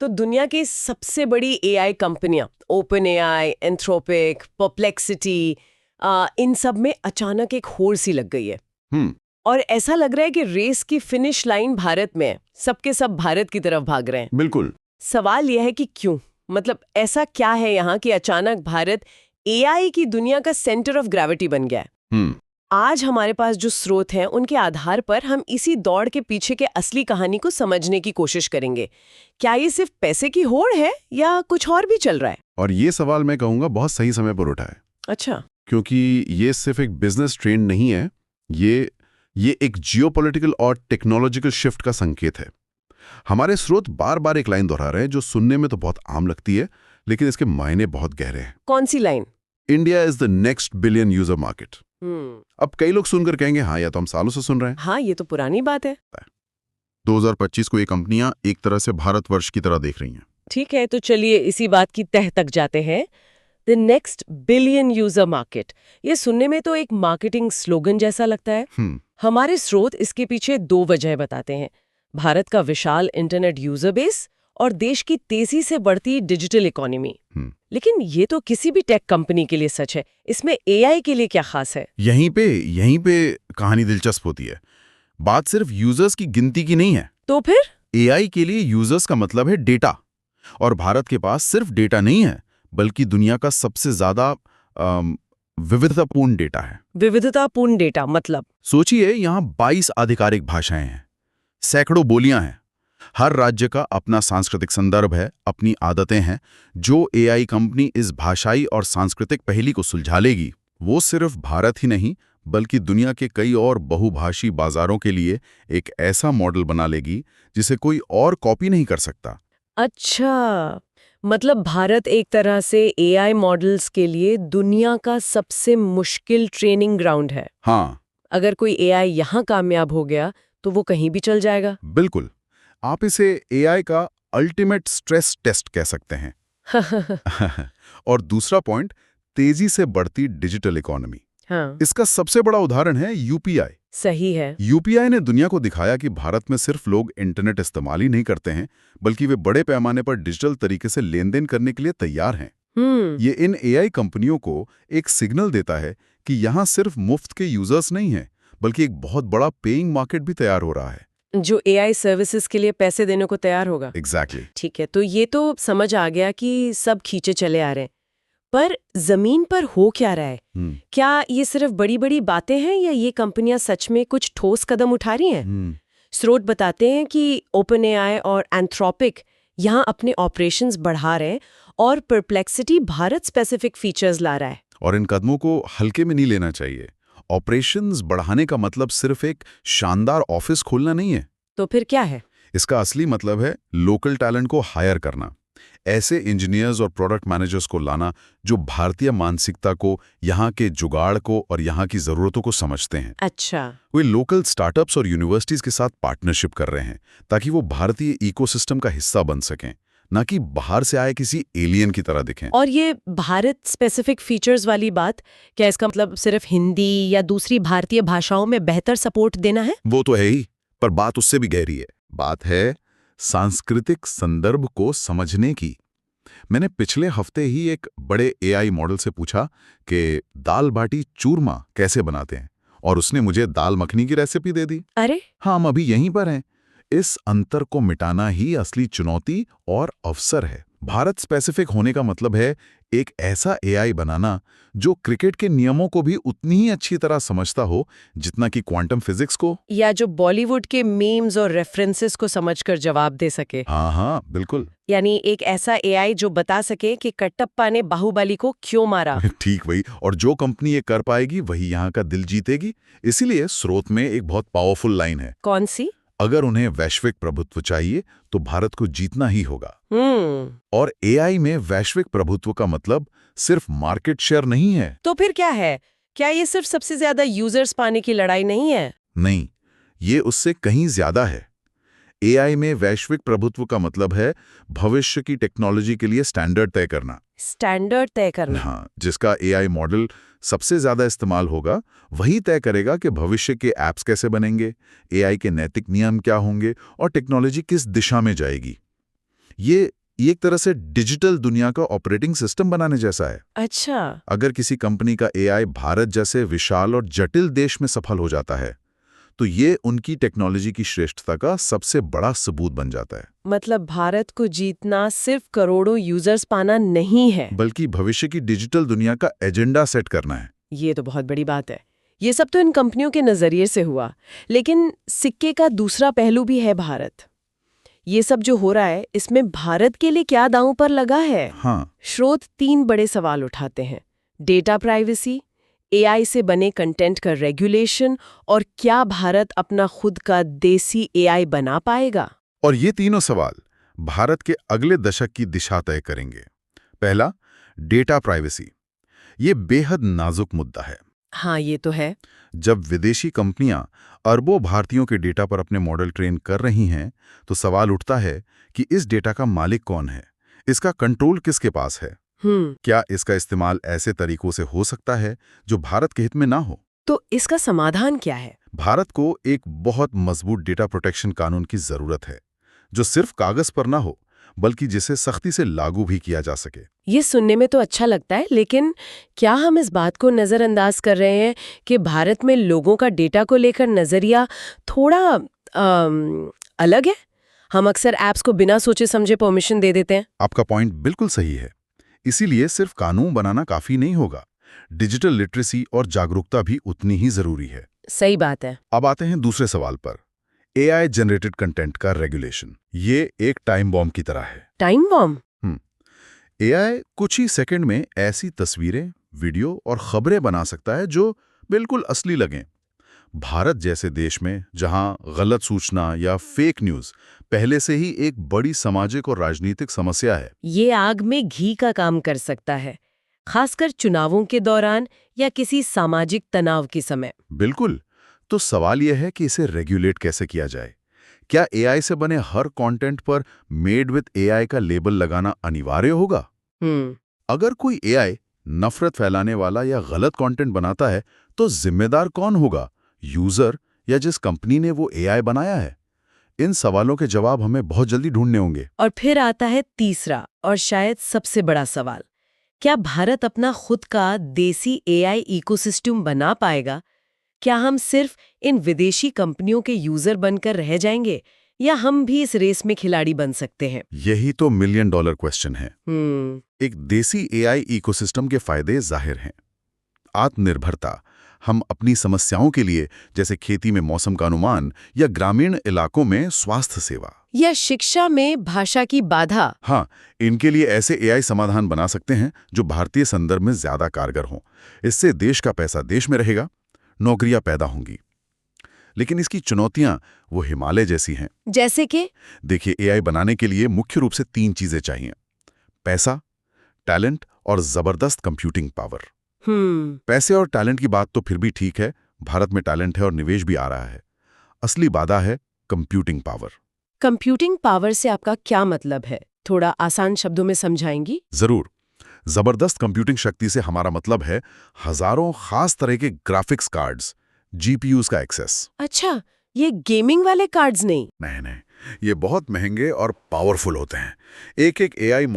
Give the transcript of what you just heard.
तो दुनिया की सबसे बड़ी एआई कंपनियां ओपन एआई, एंथ्रोपिक, परप्लेक्सिटी, इन सब में अचानक एक होड़ सी लग गई है। हम्म। और ऐसा लग रहा है कि रेस की फिनिश लाइन भारत में है। सबके सब भारत की तरफ भाग रहे हैं। बिल्कुल। सवाल यह है कि क्यों? मतलब ऐसा क्या है यहाँ कि अचानक भारत एआई की दुनिया का सेंटर ऑफ ग्रेविटी बन गया है? हम्म। आज हमारे पास जो स्रोत हैं उनके आधार पर हम इसी दौड़ के पीछे के असली कहानी को समझने की कोशिश करेंगे। क्या ये सिर्फ पैसे की होड़ है या कुछ और भी चल रहा है? और ये सवाल मैं कहूँगा बहुत सही समय पर उठा है, अच्छा। क्योंकि ये सिर्फ एक बिजनेस ट्रेंड नहीं है, ये एक जियोपॉलिटिकल और टेक्नोलॉजिकल शिफ्ट का संकेत है। हमारे स्रोत बार बार एक लाइन दोहरा रहे हैं जो सुनने में तो बहुत आम लगती है, लेकिन इसके मायने बहुत गहरे हैं। कौन सी line? India is the next billion user market. अब कई लोग सुनकर कहेंगे हाँ, या तो हम सालों से सुन रहे हैं। हाँ, ये तो पुरानी बात है। 2025 को ये कंपनियां एक तरह से भारतवर्ष की तरह देख रही हैं। ठीक है, तो चलिए इसी बात की तह तक जाते हैं। The next billion user market, ये सुनने में तो एक मार्केटिंग स्लोगन जैसा लगता है। हमारे स्रोत इसके पीछे दो वजह बताते हैं: भारत का विशाल इंटरनेट यूजर बेस और देश की तेजी से बढ़ती डिजिटल इकोनॉमी। लेकिन ये तो किसी भी टेक कंपनी के लिए सच है, इसमें एआई के लिए क्या खास है? यहीं पे कहानी दिलचस्प होती है। बात सिर्फ यूजर्स की गिनती की नहीं है। तो फिर एआई के लिए यूजर्स का मतलब है डेटा, और भारत के पास सिर्फ डेटा नहीं है, बल्कि दुनिया का सबसे ज्यादा विविधतापूर्ण डेटा है। विविधतापूर्ण डेटा मतलब? सोचिए, यहाँ 22 आधिकारिक भाषाएं हैं, सैकड़ों बोलियां हैं, हर राज्य का अपना सांस्कृतिक संदर्भ है, अपनी आदतें हैं। जो एआई कंपनी इस भाषाई और सांस्कृतिक पहेली को सुलझा लेगी, वो सिर्फ भारत ही नहीं बल्कि दुनिया के कई और बहुभाषी बाजारों के लिए एक ऐसा मॉडल बना लेगी जिसे कोई और कॉपी नहीं कर सकता। अच्छा, मतलब भारत एक तरह से एआई मॉडल्स के लिए दुनिया का सबसे मुश्किल ट्रेनिंग ग्राउंड है। हाँ, अगर कोई एआई यहाँ कामयाब हो गया तो वो कहीं भी चल जाएगा। बिल्कुल। आप इसे एआई का अल्टीमेट स्ट्रेस टेस्ट कह सकते हैं। और दूसरा पॉइंट, तेजी से बढ़ती डिजिटल इकोनॉमी। हाँ, इसका सबसे बड़ा उदाहरण है यूपीआई। सही है। यूपीआई ने दुनिया को दिखाया कि भारत में सिर्फ लोग इंटरनेट इस्तेमाल ही नहीं करते हैं, बल्कि वे बड़े पैमाने पर डिजिटल तरीके से लेन देन करने के लिए तैयार हैं। ये इन एआई कंपनियों को एक सिग्नल देता है कि यहाँ सिर्फ मुफ्त के यूजर्स नहीं हैं, बल्कि एक बहुत बड़ा पेइंग मार्केट भी तैयार हो रहा है, जो एआई सर्विसेज के लिए पैसे देने को तैयार होगा। एग्जैक्टली। ठीक है, तो ये तो समझ आ गया कि सब खींचे चले आ रहे हैं, पर जमीन पर हो क्या रहा है? क्या ये सिर्फ बड़ी बड़ी बातें हैं या ये कंपनियां सच में कुछ ठोस कदम उठा रही हैं? स्रोत बताते हैं कि ओपन एआई और एंथ्रोपिक यहाँ अपने ऑपरेशंस बढ़ा रहे हैं और परप्लेक्सिटी भारत स्पेसिफिक फीचर्स ला रहा है। और इन कदमों को हल्के में नहीं लेना चाहिए। ऑपरेशंस बढ़ाने का मतलब सिर्फ एक शानदार ऑफिस खोलना नहीं है। तो फिर क्या है? इसका असली मतलब है लोकल टैलेंट को हायर करना, ऐसे इंजीनियर्स और प्रोडक्ट मैनेजर्स को लाना जो भारतीय मानसिकता को, यहाँ के जुगाड़ को और यहाँ की ज़रूरतों को समझते हैं। अच्छा। वे लोकल स्टार्टअप्स और यूनिवर्सिटीज़ के साथ पार्टनरशिप कर रहे हैं ताकि वो भारतीय इकोसिस्टम का हिस्सा बन सकें, ना कि बाहर से आए किसी एलियन की तरह दिखें। और ये भारत स्पेसिफिक फीचर्स वाली बात, क्या इसका मतलब सिर्फ हिंदी या दूसरी भारतीय भाषाओं में बेहतर सपोर्ट देना है? वो तो है ही, पर बात उससे भी गहरी है। बात है सांस्कृतिक संदर्भ को समझने की। मैंने पिछले हफ्ते ही एक बड़े एआई मॉडल से पूछा कि दाल बाटी चूरमा कैसे बनाते हैं, और उसने मुझे दाल मखनी की रेसिपी दे दी। अरे हाँ, हम अभी यहीं पर हैं। इस अंतर को मिटाना ही असली चुनौती और अवसर है। भारत स्पेसिफिक होने का मतलब है एक ऐसा एआई बनाना जो क्रिकेट के नियमों को भी उतनी ही अच्छी तरह समझता हो जितना कि क्वांटम फिजिक्स को, या जो बॉलीवुड के मीम्स और रेफरेंसेस को समझकर जवाब दे सके। हाँ, बिल्कुल। यानी एक ऐसा एआई जो बता सके कि कटप्पा ने बाहुबली को क्यों मारा। ठीक वही, और जो कंपनी ये कर पाएगी वही यहाँ का दिल जीतेगी। इसीलिए स्रोत में एक बहुत पावरफुल लाइन है। कौन सी? अगर उन्हें वैश्विक प्रभुत्व चाहिए तो भारत को जीतना ही होगा। और एआई में वैश्विक प्रभुत्व का मतलब सिर्फ मार्केट शेयर नहीं है। तो फिर क्या है? क्या ये सिर्फ सबसे ज्यादा यूजर्स पाने की लड़ाई नहीं है? नहीं, ये उससे कहीं ज्यादा है। एआई में वैश्विक प्रभुत्व का मतलब है भविष्य की टेक्नोलॉजी के लिए स्टैंडर्ड तय करना। स्टैंडर्ड तय करना? हाँ, जिसका एआई मॉडल सबसे ज्यादा इस्तेमाल होगा वही तय करेगा कि भविष्य के ऐप्स कैसे बनेंगे, एआई के नैतिक नियम क्या होंगे और टेक्नोलॉजी किस दिशा में जाएगी। ये एक तरह से डिजिटल दुनिया का ऑपरेटिंग सिस्टम बनाने जैसा है। अच्छा। अगर किसी कंपनी का एआई भारत जैसे विशाल और जटिल देश में सफल हो जाता है, तो ये उनकी टेक्नोलॉजी की श्रेष्ठता का सबसे बड़ा सबूत बन जाता है। मतलब भारत को जीतना सिर्फ करोड़ों यूजर्स पाना नहीं है, बल्कि भविष्य की डिजिटल दुनिया का एजेंडा सेट करना है। ये तो बहुत बड़ी बात है। ये सब तो इन कंपनियों के नजरिए से हुआ, लेकिन सिक्के का दूसरा पहलू भी है भारत। ये सब जो हो रहा है, इसमें भारत के लिए क्या दांव पर लगा है? हाँ, स्रोत 3 बड़े सवाल उठाते हैं: डेटा प्राइवेसी, एआई से बने कंटेंट का रेगुलेशन, और क्या भारत अपना खुद का देसी एआई बना पाएगा? और ये तीनों सवाल भारत के अगले दशक की दिशा तय करेंगे। पहला, डेटा प्राइवेसी। ये बेहद नाजुक मुद्दा है। हाँ, ये तो है। जब विदेशी कंपनियां अरबों भारतीयों के डेटा पर अपने मॉडल ट्रेन कर रही हैं, तो सवाल उठता है कि इस डेटा का मालिक कौन है, इसका कंट्रोल किसके पास है, क्या इसका इस्तेमाल ऐसे तरीकों से हो सकता है जो भारत के हित में ना हो। तो इसका समाधान क्या है? भारत को एक बहुत मजबूत डेटा प्रोटेक्शन कानून की जरूरत है, जो सिर्फ कागज पर ना हो, बल्कि जिसे सख्ती से लागू भी किया जा सके। ये सुनने में तो अच्छा लगता है, लेकिन क्या हम इस बात को नज़रअंदाज कर रहे हैं कि भारत में लोगों का डेटा को लेकर नज़रिया थोड़ा अलग है? हम अक्सर ऐप्स को बिना सोचे समझे परमिशन दे देते हैं। आपका पॉइंट बिल्कुल सही है। इसीलिए सिर्फ कानून बनाना काफी नहीं होगा, डिजिटल लिटरेसी और जागरूकता भी उतनी ही जरूरी है। सही बात है। अब आते हैं दूसरे सवाल पर, एआई जनरेटेड कंटेंट का रेगुलेशन। ये एक टाइम बॉम्ब की तरह है। Time bomb? एआई कुछ ही सेकंड में ऐसी तस्वीरें, वीडियो और खबरें बना सकता है जो बिल्कुल असली लगें। भारत जैसे देश में, जहां गलत सूचना या फेक न्यूज़ पहले से ही एक बड़ी सामाजिक और राजनीतिक समस्या है, ये आग में घी का काम कर सकता है, खासकर चुनावों के दौरान या किसी सामाजिक तनाव के समय। बिल्कुल। तो सवाल यह है कि इसे रेगुलेट कैसे किया जाए। क्या एआई से बने हर कंटेंट पर मेड विद एआई का लेबल लगाना अनिवार्य होगा? अगर कोई एआई नफरत फैलाने वाला या गलत कंटेंट बनाता है, तो जिम्मेदार कौन होगा, यूजर या जिस कंपनी ने वो एआई बनाया है? इन सवालों के जवाब हमें बहुत जल्दी ढूंढने होंगे। और फिर आता है तीसरा और शायद सबसे बड़ा सवाल: क्या भारत अपना खुद का देसी एआई इकोसिस्टम बना पाएगा? क्या हम सिर्फ इन विदेशी कंपनियों के यूजर बनकर रह जाएंगे, या हम भी इस रेस में खिलाड़ी बन सकते हैं? यही तो मिलियन डॉलर क्वेश्चन है। एक देसी एआई इकोसिस्टम के फायदे जाहिर हैं। आत्मनिर्भरता, हम अपनी समस्याओं के लिए, जैसे खेती में मौसम का अनुमान या ग्रामीण इलाकों में स्वास्थ्य सेवा या शिक्षा में भाषा की बाधा, हाँ, इनके लिए ऐसे एआई समाधान बना सकते हैं जो भारतीय संदर्भ में ज्यादा कारगर हों। इससे देश का पैसा देश में रहेगा, नौकरियां पैदा होंगी। लेकिन इसकी चुनौतियां वो हिमालय जैसी हैं। जैसे कि? देखिए, एआई बनाने के लिए मुख्य रूप से 3 चीजें चाहिए: पैसा, टैलेंट और जबरदस्त कंप्यूटिंग पावर। पैसे और टैलेंट की बात तो फिर भी ठीक है, भारत में टैलेंट है और निवेश भी आ रहा है। असली बाधा है कंप्यूटिंग पावर। कंप्यूटिंग पावर से आपका क्या मतलब है? थोड़ा आसान शब्दों में समझाएंगी? जरूर। जबरदस्त कंप्यूटिंग शक्ति से हमारा मतलब है हजारों खास तरह के ग्राफिक्स कार्ड्स, जीपीयूज का एक्सेस। अच्छा, ये गेमिंग वाले कार्ड्स नहीं? नहीं, ये बहुत महंगे और पावरफुल होते हैं। एक एआई